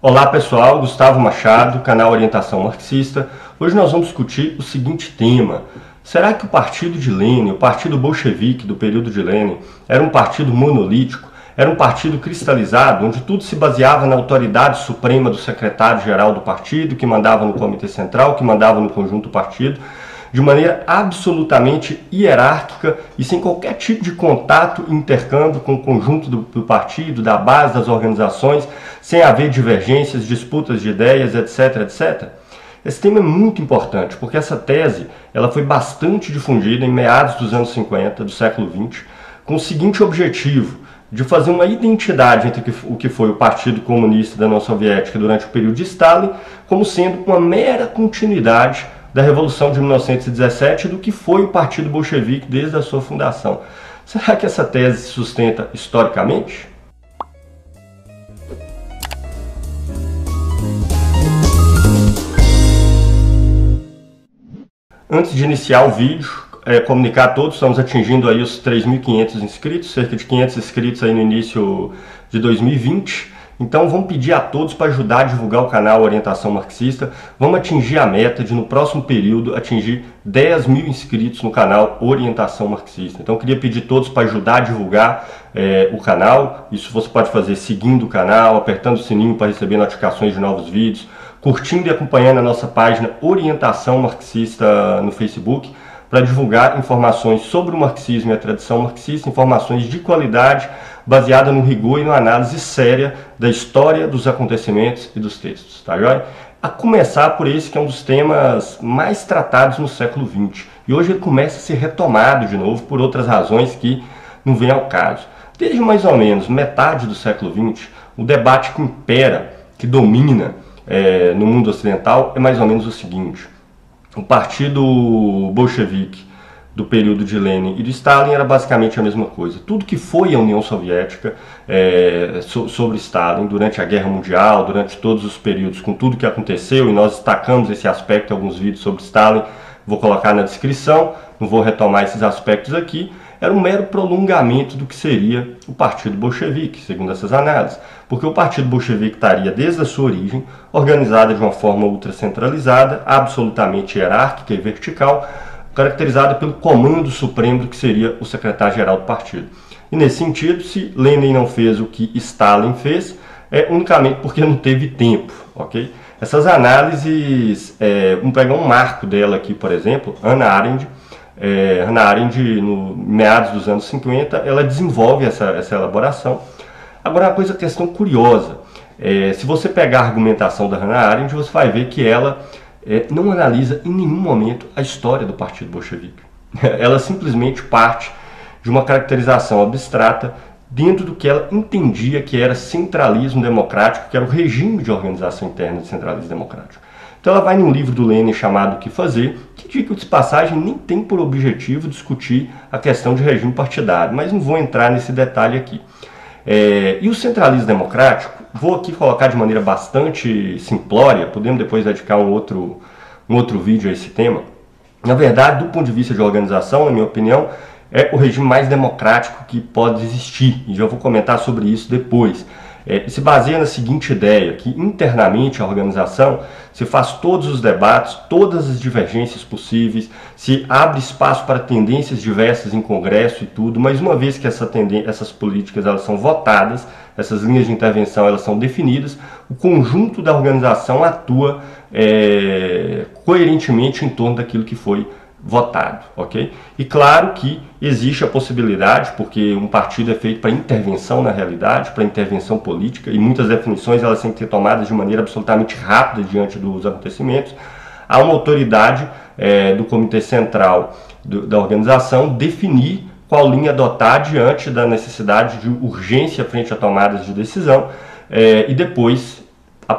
Olá pessoal, Gustavo Machado, canal Orientação Marxista. Hoje nós vamos discutir o seguinte tema. Será que o partido de Lenin, o partido bolchevique do período de Lenin, era um partido monolítico? Era um partido cristalizado, onde tudo se baseava na autoridade suprema do secretário-geral do partido, que mandava no comitê central, que mandava no conjunto do partido, de maneira absolutamente hierárquica e sem qualquer tipo de contato e intercâmbio com o conjunto do partido, da base das organizações, sem haver divergências, disputas de ideias, etc, etc. Esse tema é muito importante, porque essa tese ela foi bastante difundida em meados dos anos 50 do século XX, com o seguinte objetivo, de fazer uma identidade entre o que foi o Partido Comunista da União Soviética durante o período de Stalin, como sendo uma mera continuidade da Revolução de 1917 do que foi o Partido Bolchevique desde a sua fundação. Será que essa tese se sustenta historicamente? Antes de iniciar o vídeo, comunicar a todos, estamos atingindo aí os 3.500 inscritos, cerca de 500 inscritos aí no início de 2020. Então vamos pedir a todos para ajudar a divulgar o canal Orientação Marxista. Vamos atingir a meta de no próximo período atingir 10 mil inscritos no canal Orientação Marxista. Então eu queria pedir a todos para ajudar a divulgar o canal. Isso você pode fazer seguindo o canal, apertando o sininho para receber notificações de novos vídeos, curtindo e acompanhando a nossa página Orientação Marxista no Facebook, para divulgar informações sobre o marxismo e a tradição marxista, informações de qualidade, baseada no rigor e na análise séria da história, dos acontecimentos e dos textos, tá joia? A começar por esse que é um dos temas mais tratados no século XX. E hoje ele começa a ser retomado de novo por outras razões que não vêm ao caso. Desde mais ou menos metade do século XX, o debate que impera, que domina no mundo ocidental é mais ou menos o seguinte. O partido bolchevique do período de Lenin e de Stalin era basicamente a mesma coisa. Tudo que foi a União Soviética sobre Stalin durante a Guerra Mundial, durante todos os períodos, com tudo que aconteceu, e nós destacamos esse aspecto em alguns vídeos sobre Stalin, vou colocar na descrição, não vou retomar esses aspectos aqui, era um mero prolongamento do que seria o partido bolchevique, segundo essas análises. Porque o partido bolchevique estaria, desde a sua origem, organizado de uma forma ultracentralizada, absolutamente hierárquica e vertical, caracterizada pelo comando supremo do que seria o secretário-geral do partido. E nesse sentido, se Lenin não fez o que Stalin fez, é unicamente porque não teve tempo, ok? Essas análises, vamos pegar um marco dela aqui, por exemplo, Hannah Arendt. Hannah Arendt, no meados dos anos 50, ela desenvolve essa elaboração. Agora, uma questão curiosa, se você pegar a argumentação da Hannah Arendt, você vai ver que ela não analisa em nenhum momento a história do Partido Bolchevique. Ela simplesmente parte de uma caracterização abstrata dentro do que ela entendia que era centralismo democrático, que era o regime de organização interna de centralismo democrático. Então ela vai num livro do Lenin chamado O que Fazer, que diga de passagem nem tem por objetivo discutir a questão de regime partidário, mas não vou entrar nesse detalhe aqui. E o centralismo democrático, vou aqui colocar de maneira bastante simplória, podemos depois dedicar um outro vídeo a esse tema. Na verdade, do ponto de vista de organização, na minha opinião, é o regime mais democrático que pode existir, e já vou comentar sobre isso depois. Se baseia na seguinte ideia, que internamente a organização se faz todos os debates, todas as divergências possíveis, se abre espaço para tendências diversas em congresso e tudo, mas uma vez que essas políticas elas são votadas, essas linhas de intervenção elas são definidas, o conjunto da organização atua coerentemente em torno daquilo que foi votado, ok? E claro que existe a possibilidade, porque um partido é feito para intervenção na realidade, para intervenção política, e muitas definições elas têm que ser tomadas de maneira absolutamente rápida diante dos acontecimentos. Há uma autoridade do comitê central da organização definir qual linha adotar diante da necessidade de urgência frente a tomadas de decisão, e depois,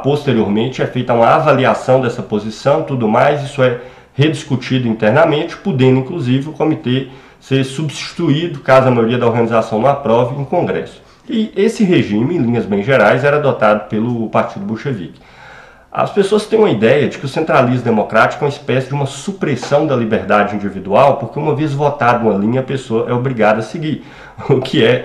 posteriormente, é feita uma avaliação dessa posição, tudo mais, isso é rediscutido internamente, podendo inclusive o comitê ser substituído, caso a maioria da organização não aprove, em congresso. E esse regime, em linhas bem gerais, era adotado pelo Partido Bolchevique. As pessoas têm uma ideia de que o centralismo democrático é uma espécie de uma supressão da liberdade individual, porque uma vez votada uma linha, a pessoa é obrigada a seguir, o que é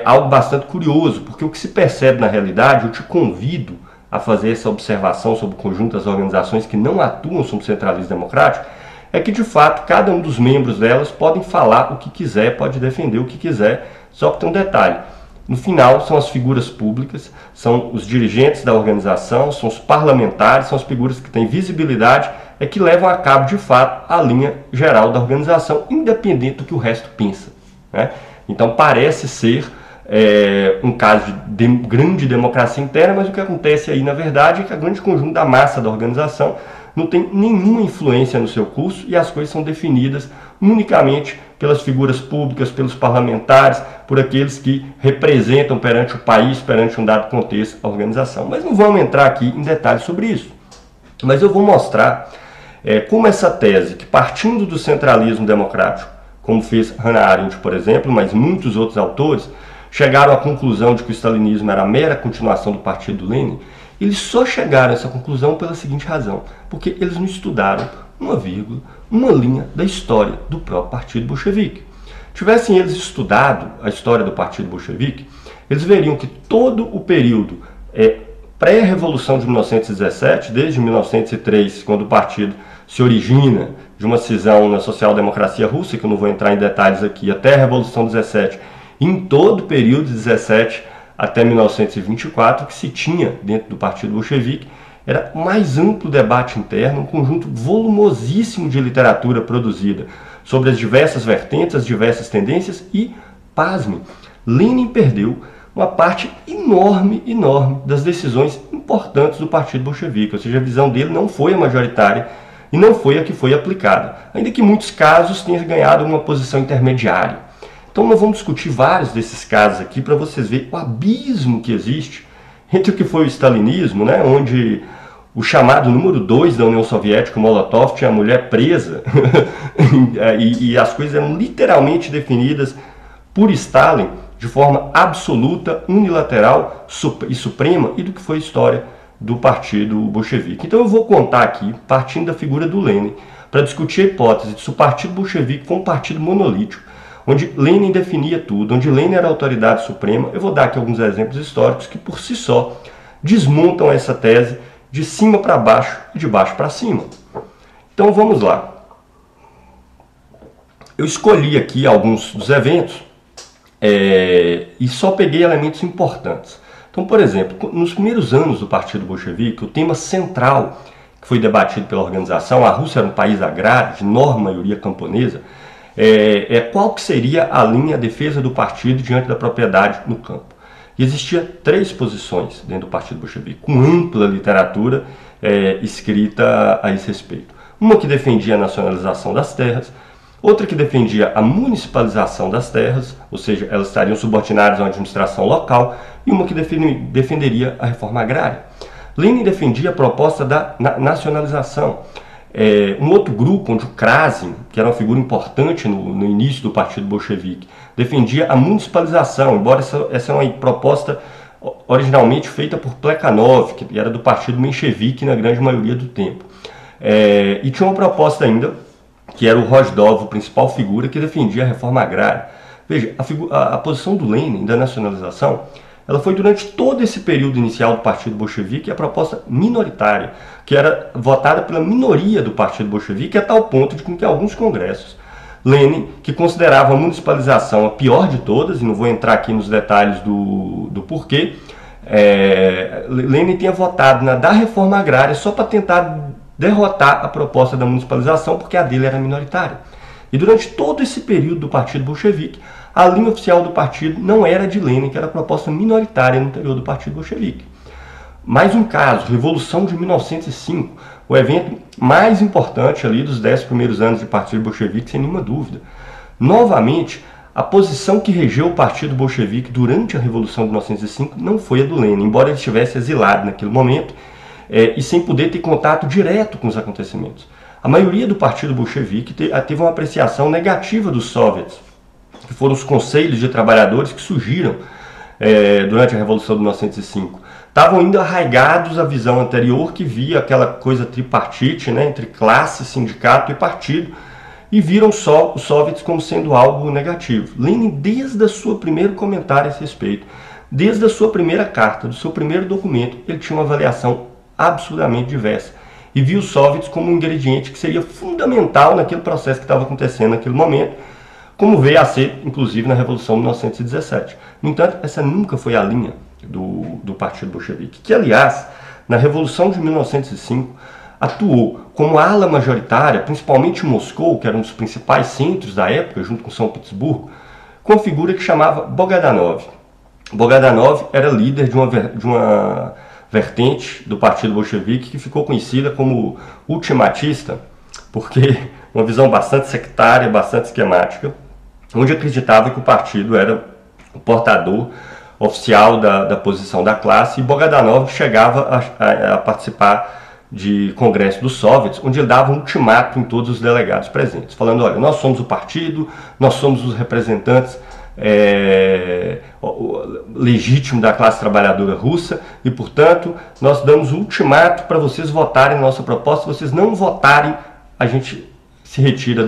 algo bastante curioso, porque o que se percebe na realidade, eu te convido a fazer essa observação sobre o conjunto das organizações que não atuam sob centralismo democrático, é que de fato cada um dos membros delas podem falar o que quiser, pode defender o que quiser, só que tem um detalhe. No final, são as figuras públicas, são os dirigentes da organização, são os parlamentares, são as figuras que têm visibilidade, é que levam a cabo, de fato, a linha geral da organização, independente do que o resto pensa, né? Então, parece ser um caso de grande democracia interna, mas o que acontece aí, na verdade, é que a grande conjunto da massa da organização não tem nenhuma influência no seu curso e as coisas são definidas unicamente pelas figuras públicas, pelos parlamentares, por aqueles que representam perante o país, perante um dado contexto, a organização. Mas não vamos entrar aqui em detalhes sobre isso. Mas eu vou mostrar como essa tese, que partindo do centralismo democrático, como fez Hannah Arendt, por exemplo, mas muitos outros autores, chegaram à conclusão de que o stalinismo era a mera continuação do partido do Lenin, eles só chegaram a essa conclusão pela seguinte razão, porque eles não estudaram uma vírgula, uma linha da história do próprio partido bolchevique. Tivessem eles estudado a história do partido bolchevique, eles veriam que todo o período pré-revolução de 1917, desde 1903, quando o partido se origina de uma cisão na social-democracia russa, que eu não vou entrar em detalhes aqui, até a Revolução 17, em todo o período de 17 até 1924, que se tinha dentro do partido bolchevique, era o mais amplo debate interno, um conjunto volumosíssimo de literatura produzida sobre as diversas vertentes, as diversas tendências e, pasmem, Lenin perdeu uma parte enorme das decisões importantes do partido bolchevique, ou seja, a visão dele não foi a majoritária e não foi a que foi aplicada, ainda que em muitos casos tenha ganhado uma posição intermediária. Então nós vamos discutir vários desses casos aqui para vocês verem o abismo que existe entre o que foi o stalinismo, né, onde o chamado número 2 da União Soviética, Molotov, tinha a mulher presa e as coisas eram literalmente definidas por Stalin de forma absoluta, unilateral e suprema, e do que foi a história do partido bolchevique. Então eu vou contar aqui, partindo da figura do Lenin, para discutir a hipótese de se o partido bolchevique foi um partido monolítico, onde Lenin definia tudo, onde Lenin era a autoridade suprema. Eu vou dar aqui alguns exemplos históricos que por si só desmontam essa tese de cima para baixo e de baixo para cima. Então vamos lá. Eu escolhi aqui alguns dos eventos e só peguei elementos importantes. Então, por exemplo, nos primeiros anos do partido bolchevique, o tema central que foi debatido pela organização, a Rússia era um país agrário, de enorme maioria camponesa, qual que seria a linha de defesa do partido diante da propriedade no campo. E existia 3 posições dentro do partido bolchevique, com ampla literatura escrita a esse respeito. Uma que defendia a nacionalização das terras, outra que defendia a municipalização das terras, ou seja, elas estariam subordinadas a uma administração local, e uma que defenderia a reforma agrária. Lenin defendia a proposta da nacionalização. Um outro grupo, onde o Krasin, que era uma figura importante no início do partido bolchevique, defendia a municipalização, embora essa é uma proposta originalmente feita por Plekhanov, que era do partido menchevique na grande maioria do tempo. E tinha uma proposta ainda, que era o Rojdov, a principal figura, que defendia a reforma agrária. Veja, a posição do Lenin da nacionalização, ela foi durante todo esse período inicial do partido bolchevique a proposta minoritária, que era votada pela minoria do partido bolchevique, a tal ponto de que em alguns congressos, Lenin, que considerava a municipalização a pior de todas, e não vou entrar aqui nos detalhes do porquê, Lenin tinha votado na da reforma agrária só para tentar derrotar a proposta da municipalização, porque a dele era minoritária. E durante todo esse período do partido bolchevique, a linha oficial do partido não era de Lenin, que era a proposta minoritária no interior do partido bolchevique. Mais um caso, Revolução de 1905, o evento mais importante ali dos 10 primeiros anos de partido bolchevique, sem nenhuma dúvida. Novamente, a posição que regeu o partido bolchevique durante a Revolução de 1905 não foi a do Lenin, embora ele estivesse exilado naquele momento e sem poder ter contato direto com os acontecimentos. A maioria do partido bolchevique teve uma apreciação negativa dos soviets, que foram os conselhos de trabalhadores que surgiram durante a Revolução de 1905. Estavam ainda arraigados à visão anterior que via aquela coisa tripartite, né, entre classe, sindicato e partido, e viram só os soviets como sendo algo negativo. Lenin, desde o seu primeiro comentário a esse respeito, desde a sua primeira carta, do seu primeiro documento, ele tinha uma avaliação absurdamente diversa e viu os soviets como um ingrediente que seria fundamental naquele processo que estava acontecendo naquele momento, como veio a ser, inclusive, na Revolução de 1917. No entanto, essa nunca foi a linha do Partido Bolchevique, que, aliás, na Revolução de 1905, atuou como ala majoritária, principalmente em Moscou, que era um dos principais centros da época, junto com São Petersburgo, com uma figura que chamava Bogdanov. Bogdanov era líder de uma vertente do Partido Bolchevique que ficou conhecida como ultimatista, porque uma visão bastante sectária, bastante esquemática, onde acreditava que o partido era o portador oficial da posição da classe, e Bogdanov chegava a participar de congresso dos soviets, onde ele dava um ultimato em todos os delegados presentes, falando: olha, nós somos o partido, nós somos os representantes legítimo da classe trabalhadora russa e, portanto, nós damos um ultimato para vocês votarem na nossa proposta. Se vocês não votarem, a gente se retira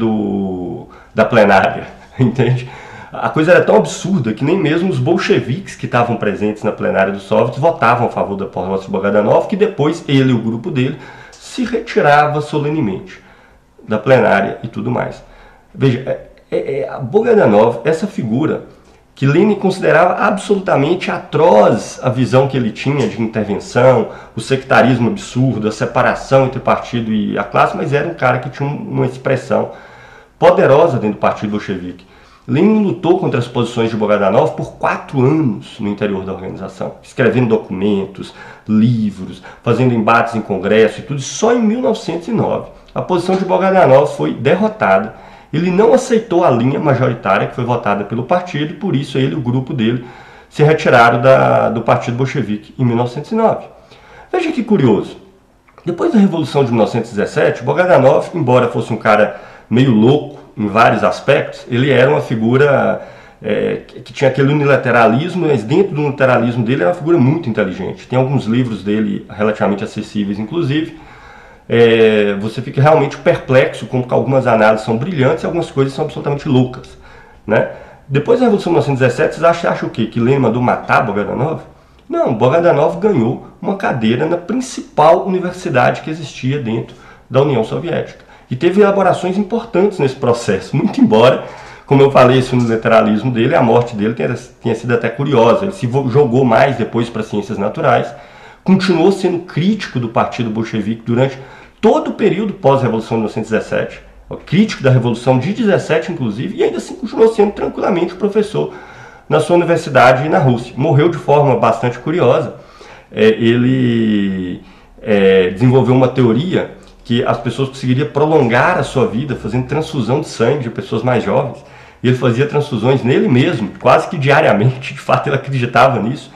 da plenária, entende? A coisa era tão absurda que nem mesmo os bolcheviques que estavam presentes na plenária dos soviets votavam a favor da proposta de Bogdanov, que depois ele e o grupo dele se retirava solenemente da plenária e tudo mais. Veja, Bogdanov, essa figura que Lenin considerava absolutamente atroz a visão que ele tinha de intervenção, o sectarismo absurdo, a separação entre o partido e a classe, mas era um cara que tinha uma expressão poderosa dentro do Partido Bolchevique. Lenin lutou contra as posições de Bogdanov por 4 anos no interior da organização, escrevendo documentos, livros, fazendo embates em congresso e tudo. Só em 1909 a posição de Bogdanov foi derrotada. Ele não aceitou a linha majoritária que foi votada pelo partido, e por isso ele e o grupo dele se retiraram do Partido Bolchevique em 1909. Veja que curioso. Depois da Revolução de 1917, Bogdanov, embora fosse um cara meio louco em vários aspectos, ele era uma figura que tinha aquele unilateralismo, mas dentro do unilateralismo dele era uma figura muito inteligente. Tem alguns livros dele relativamente acessíveis, inclusive. Você fica realmente perplexo com que algumas análises são brilhantes e algumas coisas são absolutamente loucas, né? Depois da Revolução de 1917, vocês acham o quê? Que Lenin mandou matar Bogdanov? Não, Bogdanov ganhou uma cadeira na principal universidade que existia dentro da União Soviética. E teve elaborações importantes nesse processo, muito embora, como eu falei, esse unilateralismo dele, a morte dele tenha sido até curiosa. Ele se jogou mais depois para ciências naturais, continuou sendo crítico do Partido Bolchevique durante todo o período pós-Revolução de 1917, crítico da Revolução de 17, inclusive, e ainda assim continuou sendo tranquilamente professor na sua universidade na Rússia. Morreu de forma bastante curiosa. Ele desenvolveu uma teoria que as pessoas conseguiriam prolongar a sua vida fazendo transfusão de sangue de pessoas mais jovens. E ele fazia transfusões nele mesmo, quase que diariamente. De fato, ele acreditava nisso.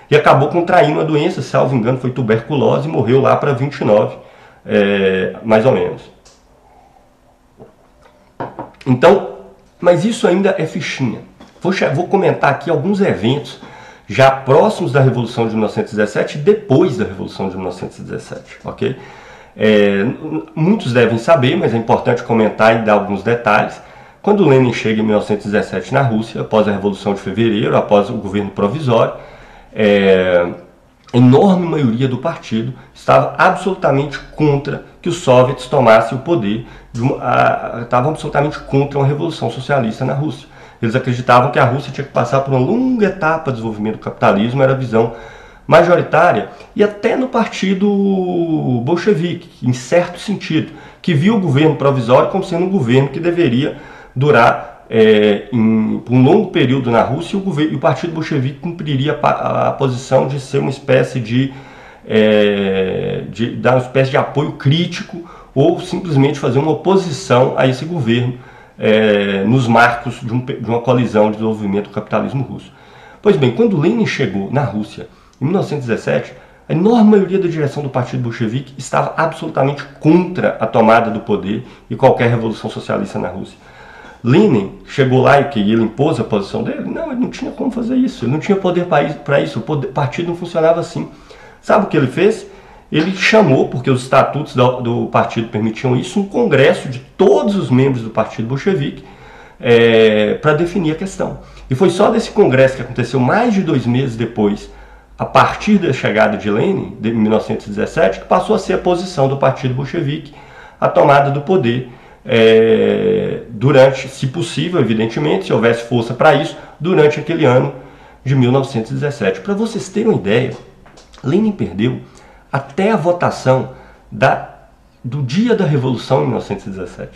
E acabou contraindo uma doença, salvo engano, foi tuberculose, e morreu lá para 29, mais ou menos. Então, mas isso ainda é fichinha. Vou comentar aqui alguns eventos já próximos da Revolução de 1917 e depois da Revolução de 1917, ok? Muitos devem saber, mas é importante comentar e dar alguns detalhes. Quando Lenin chega em 1917 na Rússia, após a Revolução de Fevereiro, após o governo provisório, a enorme maioria do partido estava absolutamente contra que os soviets tomassem o poder, estavam absolutamente contra uma revolução socialista na Rússia. Eles acreditavam que a Rússia tinha que passar por uma longa etapa de desenvolvimento do capitalismo, era a visão majoritária, e até no partido bolchevique, em certo sentido, que viu o governo provisório como sendo um governo que deveria durar por um longo período na Rússia, e o Partido Bolchevique cumpriria a posição de ser uma espécie de dar uma espécie de apoio crítico ou simplesmente fazer uma oposição a esse governo nos marcos de uma colisão de desenvolvimento do capitalismo russo. Pois bem, quando Lenin chegou na Rússia em 1917, a enorme maioria da direção do Partido Bolchevique estava absolutamente contra a tomada do poder e qualquer revolução socialista na Rússia. Lenin chegou lá e ele impôs a posição dele? Não, ele não tinha como fazer isso, ele não tinha poder para isso, o partido não funcionava assim. Sabe o que ele fez? Ele chamou, porque os estatutos do partido permitiam isso, um congresso de todos os membros do Partido Bolchevique para definir a questão. E foi só desse congresso que aconteceu mais de 2 meses depois, a partir da chegada de Lenin, em 1917, que passou a ser a posição do Partido Bolchevique, a tomada do poder, durante, se possível, evidentemente, se houvesse força para isso, durante aquele ano de 1917. Para vocês terem uma ideia, Lenin perdeu até a votação do dia da Revolução em 1917.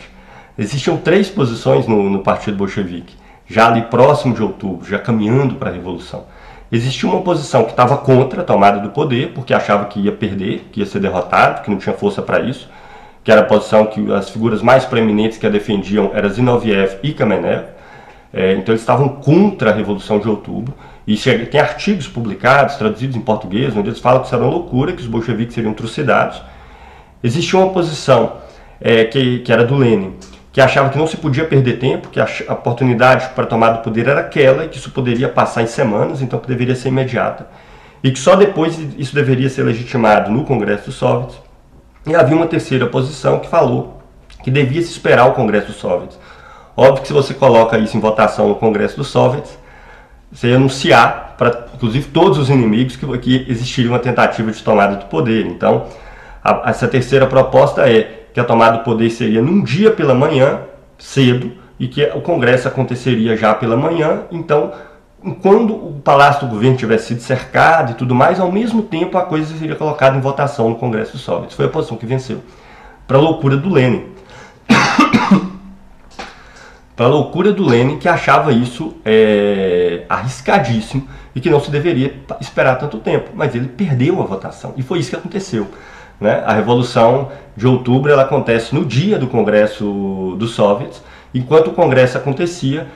Existiam 3 posições no Partido Bolchevique, já ali próximo de outubro, já caminhando para a Revolução. Existia uma posição que estava contra a tomada do poder, porque achava que ia perder, que ia ser derrotado, que não tinha força para isso, que era a posição que as figuras mais proeminentes que a defendiam eram Zinoviev e Kamenev. Então eles estavam contra a Revolução de Outubro. E tem artigos publicados, traduzidos em português, onde eles falam que isso era uma loucura, que os bolcheviques seriam trucidados. Existia uma posição que era do Lenin, que achava que não se podia perder tempo, que a oportunidade para tomar do poder era aquela, e que isso poderia passar em semanas, então que deveria ser imediata, e que só depois isso deveria ser legitimado no Congresso dos Soviets. E havia uma terceira posição que falou que devia se esperar o Congresso dos Soviets. Óbvio que se você coloca isso em votação no Congresso dos Soviets, você ia anunciar para, inclusive, todos os inimigos que existiria uma tentativa de tomada do poder. Então, essa terceira proposta é que a tomada do poder seria num dia pela manhã, cedo, e que o Congresso aconteceria já pela manhã. Então, quando o Palácio do Governo tivesse sido cercado e tudo mais, ao mesmo tempo a coisa seria colocada em votação no Congresso dos Soviets. Foi a posição que venceu. Para a loucura do Lenin. Para a loucura do Lenin, que achava isso arriscadíssimo e que não se deveria esperar tanto tempo. Mas ele perdeu a votação, e foi isso que aconteceu. Né? A Revolução de Outubro ela acontece no dia do Congresso dos Soviets. Enquanto o Congresso acontecia,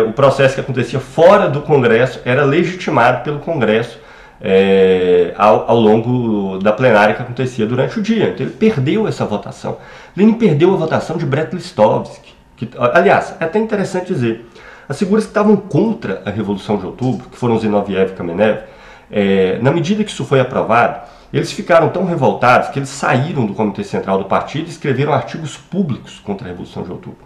o processo que acontecia fora do Congresso era legitimado pelo Congresso ao longo da plenária que acontecia durante o dia. Então ele perdeu essa votação. Lenin perdeu a votação de Brest-Litovsk. Aliás, é até interessante dizer, as figuras que estavam contra a Revolução de Outubro, que foram Zinoviev e Kamenev, na medida que isso foi aprovado, eles ficaram tão revoltados que eles saíram do Comitê Central do Partido e escreveram artigos públicos contra a Revolução de Outubro.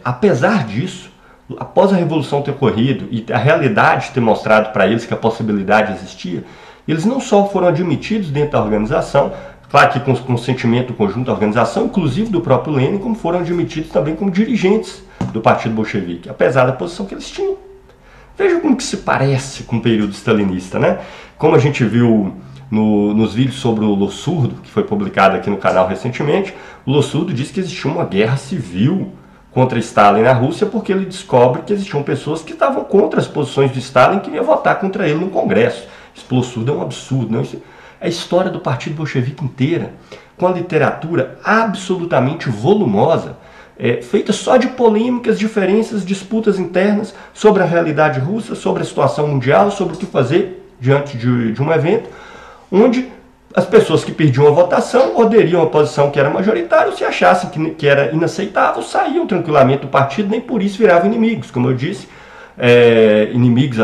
Apesar disso, após a Revolução ter ocorrido e a realidade ter mostrado para eles que a possibilidade existia, eles não só foram admitidos dentro da organização, claro que com consentimento conjunto da organização, inclusive do próprio Lenin, como foram admitidos também como dirigentes do Partido Bolchevique, apesar da posição que eles tinham. Veja como que se parece com o período stalinista, né? Como a gente viu nos vídeos sobre o Lossurdo, que foi publicado aqui no canal recentemente, o Lossurdo disse que existia uma guerra civil contra Stalin na Rússia, porque ele descobre que existiam pessoas que estavam contra as posições de Stalin e queriam votar contra ele no Congresso. Esse Lossurdo é um absurdo, não? Isso é a história do Partido Bolchevique inteira, com a literatura absolutamente volumosa, feita só de polêmicas, diferenças, disputas internas sobre a realidade russa, sobre a situação mundial, sobre o que fazer diante de um evento, onde as pessoas que perdiam a votação aderiam à posição que era majoritária, se achassem que era inaceitável, saíam tranquilamente do partido, nem por isso viravam inimigos. Como eu disse, inimigos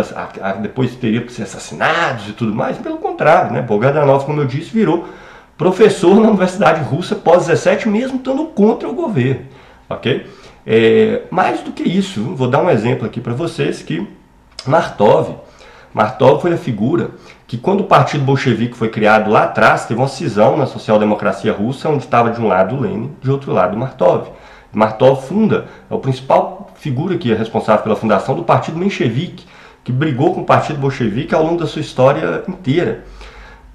depois teriam que ser assassinados e tudo mais. Pelo contrário, né? Bogdanov, como eu disse, virou professor na Universidade Russa pós-17, mesmo estando contra o governo. Okay? Mais do que isso, vou dar um exemplo aqui para vocês, que Martov foi a figura que, quando o Partido Bolchevique foi criado lá atrás, teve uma cisão na social-democracia russa, onde estava de um lado Lenin, de outro lado Martov. Martov é a principal figura que é responsável pela fundação do Partido Menchevique, que brigou com o Partido Bolchevique ao longo da sua história inteira.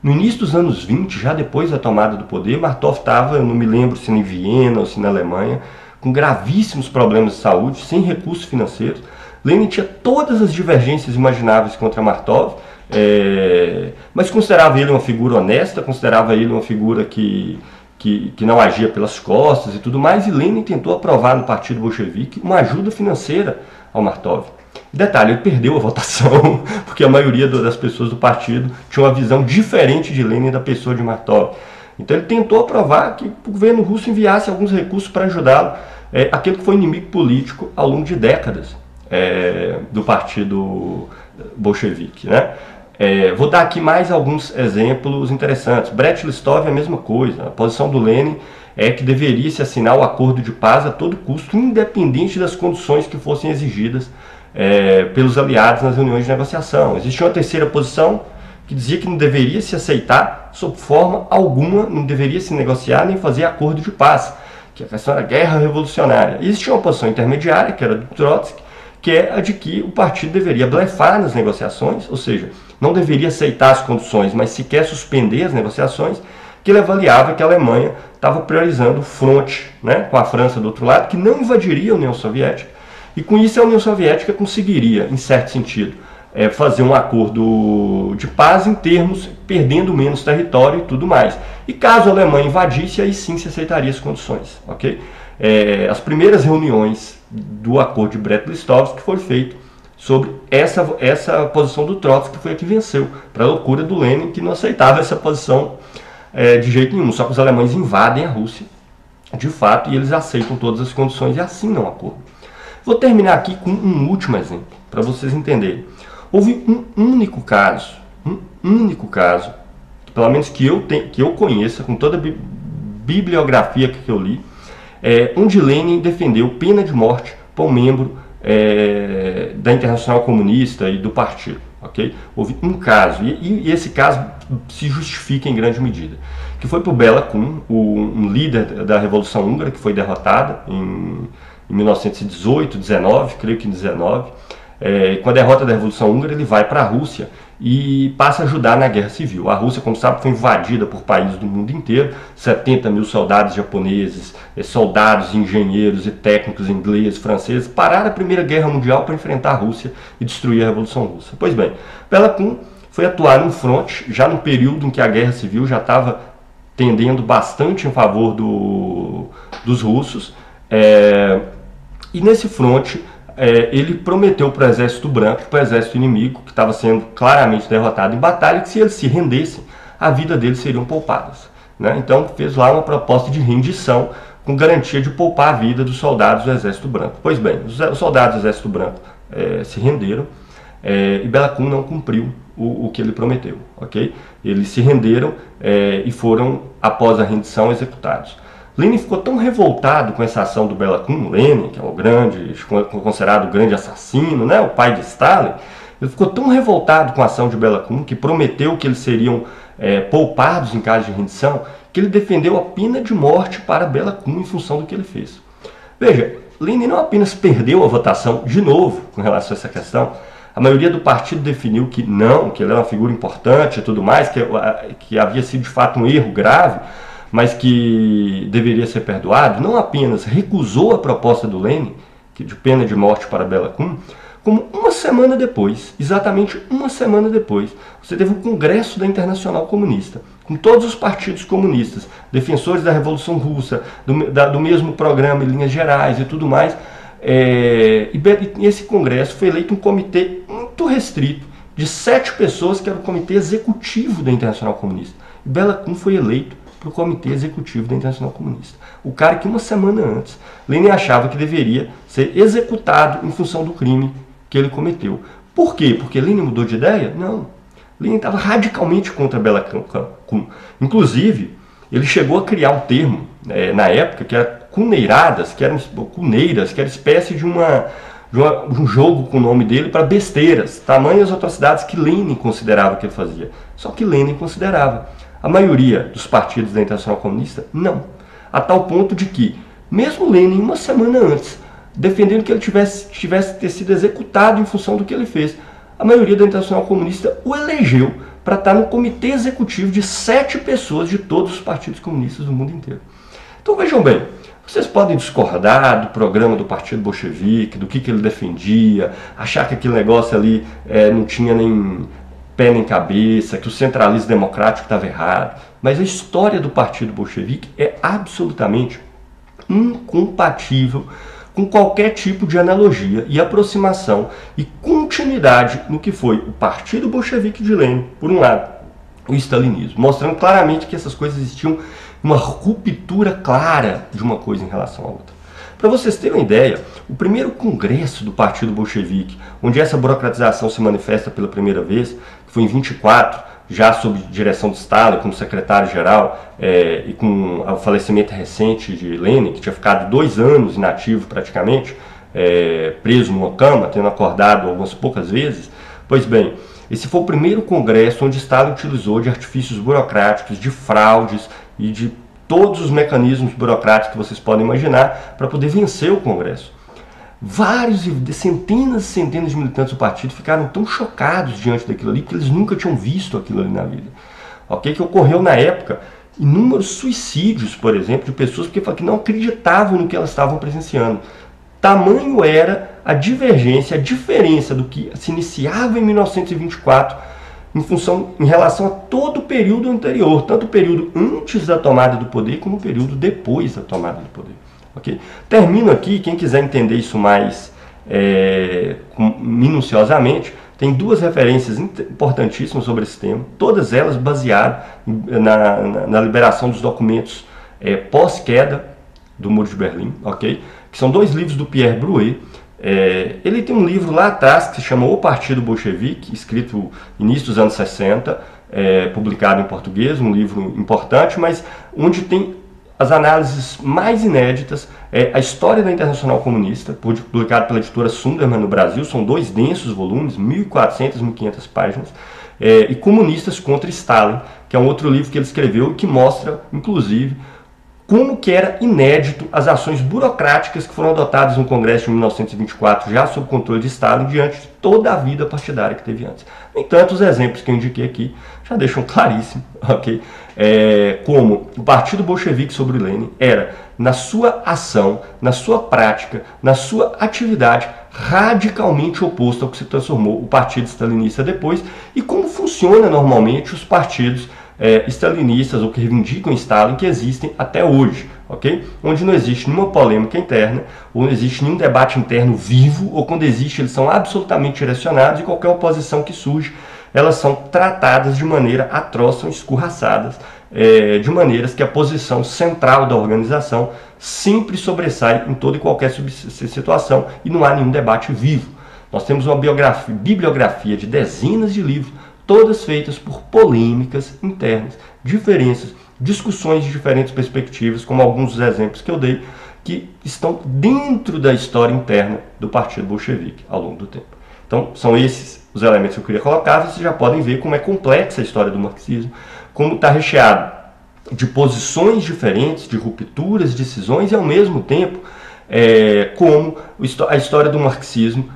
No início dos anos 20, já depois da tomada do poder, Martov estava, eu não me lembro se em Viena ou se na Alemanha, com gravíssimos problemas de saúde, sem recursos financeiros. Lenin tinha todas as divergências imagináveis contra Martov, mas considerava ele uma figura honesta, considerava ele uma figura que não agia pelas costas e tudo mais, e Lenin tentou aprovar no Partido Bolchevique uma ajuda financeira ao Martov. Detalhe, ele perdeu a votação, porque a maioria das pessoas do partido tinha uma visão diferente de Lenin da pessoa de Martov. Então ele tentou aprovar que o governo russo enviasse alguns recursos para ajudá-lo, aquele que foi inimigo político ao longo de décadas do Partido Bolchevique, né? Vou dar aqui mais alguns exemplos interessantes. Brest-Litovsk é a mesma coisa. A posição do Lenin é que deveria se assinar o acordo de paz a todo custo, independente das condições que fossem exigidas pelos aliados nas reuniões de negociação. Existia uma terceira posição que dizia que não deveria se aceitar, sob forma alguma, não deveria se negociar nem fazer acordo de paz, que a questão era guerra revolucionária. E existia uma posição intermediária, que era do Trotsky, que é a de que o partido deveria blefar nas negociações, ou seja, não deveria aceitar as condições, mas sequer suspender as negociações, que ele avaliava que a Alemanha estava priorizando o fronte, né, com a França do outro lado, que não invadiria a União Soviética, e com isso a União Soviética conseguiria, em certo sentido, fazer um acordo de paz em termos, perdendo menos território e tudo mais. E caso a Alemanha invadisse, aí sim se aceitaria as condições. Okay? As primeiras reuniões do acordo de Brest-Litovsk que foi feito sobre essa posição do Trotsky, que foi a que venceu, para a loucura do Lenin, que não aceitava essa posição de jeito nenhum. Só que os alemães invadem a Rússia, de fato, e eles aceitam todas as condições e assinam o acordo. Vou terminar aqui com um último exemplo, para vocês entenderem. Houve um único caso, que, pelo menos que eu conheça, com toda a bibliografia que eu li, onde Lenin defendeu pena de morte para um membro da Internacional Comunista e do partido. Okay? Houve um caso, e esse caso se justifica em grande medida, que foi para o Bela Kun, um líder da Revolução Húngara, que foi derrotada em 1918, 19, creio que em 19. Com a derrota da Revolução Húngara, ele vai para a Rússia e passa a ajudar na Guerra Civil. A Rússia, como sabe, foi invadida por países do mundo inteiro, 70 mil soldados japoneses, soldados, engenheiros e técnicos ingleses, franceses, pararam a Primeira Guerra Mundial para enfrentar a Rússia e destruir a Revolução Russa. Pois bem, Bela Kun foi atuar num fronte, já no período em que a Guerra Civil já estava tendendo bastante em favor dos russos, e nesse fronte ele prometeu para o exército branco, para o exército inimigo, que estava sendo claramente derrotado em batalha, que se eles se rendessem, a vida deles seriam poupadas. Né? Então fez lá uma proposta de rendição, com garantia de poupar a vida dos soldados do exército branco. Pois bem, os soldados do exército branco se renderam, e Bela Kun não cumpriu o que ele prometeu. Okay? Eles se renderam e foram, após a rendição, executados. Lenin ficou tão revoltado com essa ação do Bela Kun, Lenin, que é o grande, considerado o grande assassino, né, o pai de Stalin, ele ficou tão revoltado com a ação de Bela Kun, que prometeu que eles seriam poupados em caso de rendição, que ele defendeu a pena de morte para Bela Kun em função do que ele fez. Veja, Lenin não apenas perdeu a votação de novo com relação a essa questão, a maioria do partido definiu que não, que ele era uma figura importante e tudo mais, que havia sido de fato um erro grave, mas que deveria ser perdoado, não apenas recusou a proposta do Lenin, de pena de morte para Bela Kun, como uma semana depois, exatamente uma semana depois, você teve o Congresso da Internacional Comunista, com todos os partidos comunistas, defensores da Revolução Russa, do mesmo programa em linhas gerais e tudo mais, e esse Congresso foi eleito um comitê muito restrito, de 7 pessoas, que era o Comitê Executivo da Internacional Comunista. E Bela Kun foi eleito para o Comitê Executivo da Internacional Comunista. O cara que uma semana antes, Lenin achava que deveria ser executado em função do crime que ele cometeu. Por quê? Porque Lenin mudou de ideia? Não. Lenin estava radicalmente contra Bela Kun. Inclusive, ele chegou a criar um termo, na época, que era cuneiras, que era espécie de um jogo com o nome dele para besteiras, tamanhas atrocidades que Lenin considerava que ele fazia. Só que Lenin considerava. A maioria dos partidos da Internacional Comunista, não. A tal ponto de que, mesmo Lenin, uma semana antes, defendendo que ele tivesse ter sido executado em função do que ele fez, a maioria da Internacional Comunista o elegeu para estar no comitê executivo de 7 pessoas de todos os partidos comunistas do mundo inteiro. Então vejam bem, vocês podem discordar do programa do Partido Bolchevique, do que ele defendia, achar que aquele negócio ali não tinha nem pé nem cabeça, que o centralismo democrático estava errado, mas a história do Partido Bolchevique é absolutamente incompatível com qualquer tipo de analogia e aproximação e continuidade no que foi o Partido Bolchevique de Lenin, por um lado, o stalinismo, mostrando claramente que essas coisas existiam uma ruptura clara de uma coisa em relação à outra. Para vocês terem uma ideia, o primeiro congresso do Partido Bolchevique, onde essa burocratização se manifesta pela primeira vez, que foi em 24, já sob direção de Stalin, como secretário-geral, e com o falecimento recente de Lenin, que tinha ficado 2 anos inativo praticamente, preso numa cama, tendo acordado algumas poucas vezes. Pois bem, esse foi o primeiro congresso onde Stalin utilizou de artifícios burocráticos, de fraudes e de todos os mecanismos burocráticos que vocês podem imaginar para poder vencer o congresso. Vários, centenas e centenas de militantes do partido ficaram tão chocados diante daquilo ali, porque eles nunca tinham visto aquilo ali na vida. Okay? Que ocorreu na época inúmeros suicídios, por exemplo, de pessoas que não acreditavam no que elas estavam presenciando. Tamanho era a divergência, a diferença do que se iniciava em 1924 em relação a todo o período anterior, tanto o período antes da tomada do poder como o período depois da tomada do poder. Okay? Termino aqui, quem quiser entender isso mais minuciosamente, tem duas referências importantíssimas sobre esse tema, todas elas baseadas na liberação dos documentos pós-queda do Muro de Berlim, okay? Que são dois livros do Pierre Brouet. Ele tem um livro lá atrás que se chama O Partido Bolchevique, escrito no início dos anos 60, publicado em português, um livro importante, mas onde tem as análises mais inéditas, a história da Internacional Comunista, publicado pela editora Sunderman no Brasil, são dois densos volumes, 1.400, 1.500 páginas, e Comunistas contra Stalin, que é um outro livro que ele escreveu e que mostra, inclusive, como que era inédito as ações burocráticas que foram adotadas no Congresso de 1924, já sob controle de Stalin, diante de toda a vida partidária que teve antes. No entanto, os exemplos que eu indiquei aqui já deixam claríssimo, ok? Como o Partido Bolchevique sobre o Lenin era, na sua ação, na sua prática, na sua atividade, radicalmente oposto ao que se transformou o Partido Stalinista depois, e como funciona normalmente os partidos stalinistas, ou que reivindicam Stalin, que existem até hoje, ok? Onde não existe nenhuma polêmica interna, ou não existe nenhum debate interno vivo, ou quando existe eles são absolutamente direcionados, e qualquer oposição que surge, elas são tratadas de maneira atroz, são escorraçadas, de maneiras que a posição central da organização sempre sobressai em toda e qualquer situação, e não há nenhum debate vivo. Nós temos uma bibliografia de dezenas de livros, todas feitas por polêmicas internas, diferenças, discussões de diferentes perspectivas, como alguns dos exemplos que eu dei, que estão dentro da história interna do Partido Bolchevique ao longo do tempo. Então, são esses os elementos que eu queria colocar. Vocês já podem ver como é complexa a história do marxismo, como está recheado de posições diferentes, de rupturas, de cisões, e ao mesmo tempo, como a história do marxismo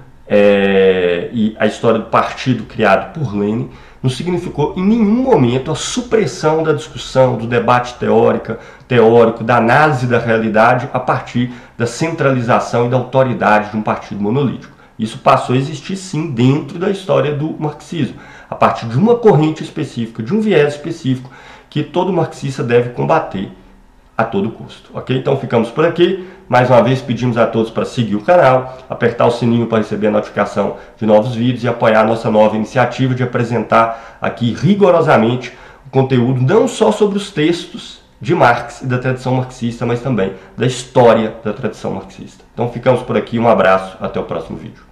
e a história do partido criado por Lenin não significou em nenhum momento a supressão da discussão, do debate teórico, da análise da realidade a partir da centralização e da autoridade de um partido monolítico. Isso passou a existir sim dentro da história do marxismo, a partir de uma corrente específica, de um viés específico que todo marxista deve combater a todo custo, ok? Então ficamos por aqui. Mais uma vez pedimos a todos para seguir o canal, apertar o sininho para receber a notificação de novos vídeos e apoiar a nossa nova iniciativa de apresentar aqui rigorosamente o conteúdo não só sobre os textos de Marx e da tradição marxista, mas também da história da tradição marxista. Então ficamos por aqui, um abraço, até o próximo vídeo.